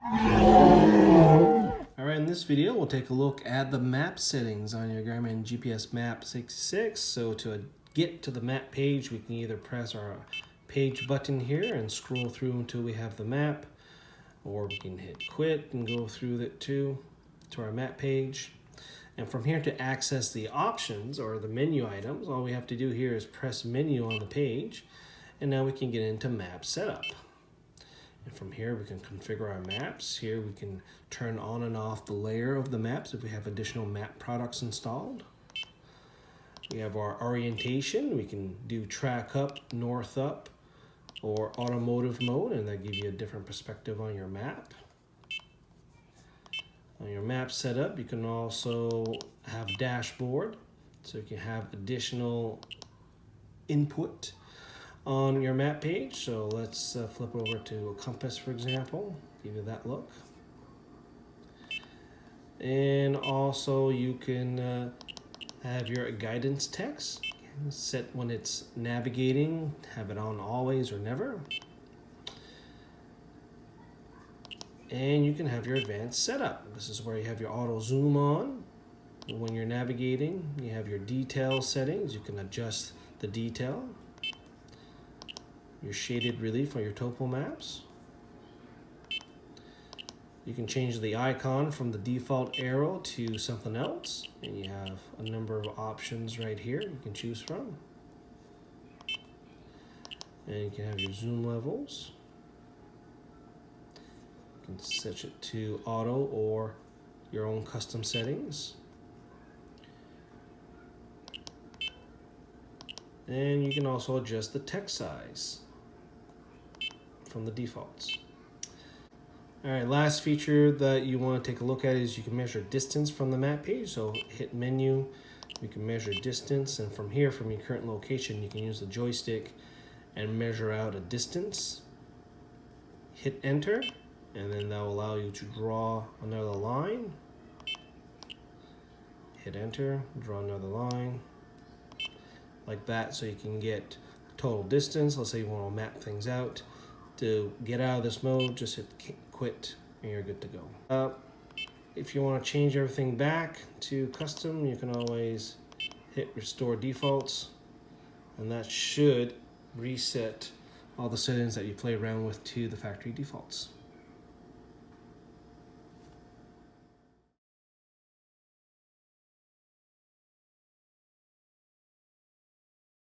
Alright, in this video we'll take a look at the map settings on your Garmin GPSMAP 66. So to get to the map page, we can either press our page button here and scroll through until we have the map, or we can hit quit and go through it to our map page. And from here, to access the options or the menu items, all we have to do here is press menu on the page, and now we can get into map setup. And from here we can configure our maps. Here we can turn on and off the layer of the maps if we have additional map products installed. We have our orientation. We can do track up, north up, or automotive mode, and that gives you a different perspective on your map. On your map setup, you can also have dashboard, so you can have additional input on your map page. So let's flip over to a compass, for example, give you that look. And also you can have your guidance text set when it's navigating, have it on always or never. And you can have your advanced setup. This is where you have your auto zoom on when you're navigating. You have your detail settings. You can adjust the detail. Your shaded relief on your topo maps. You can change the icon from the default arrow to something else, and you have a number of options right here you can choose from. And you can have your zoom levels. You can set it to auto or your own custom settings. And you can also adjust the text size from the defaults. All right, last feature that you want to take a look at is you can measure distance from the map page. So hit menu, you can measure distance, and from here, from your current location, you can use the joystick and measure out a distance. Hit enter, and then that will allow you to draw another line. Hit enter, draw another line, like that, so you can get total distance. Let's say you want to map things out. To get out of this mode, just hit quit and you're good to go. If you want to change everything back to custom, you can always hit restore defaults, and that should reset all the settings that you play around with to the factory defaults.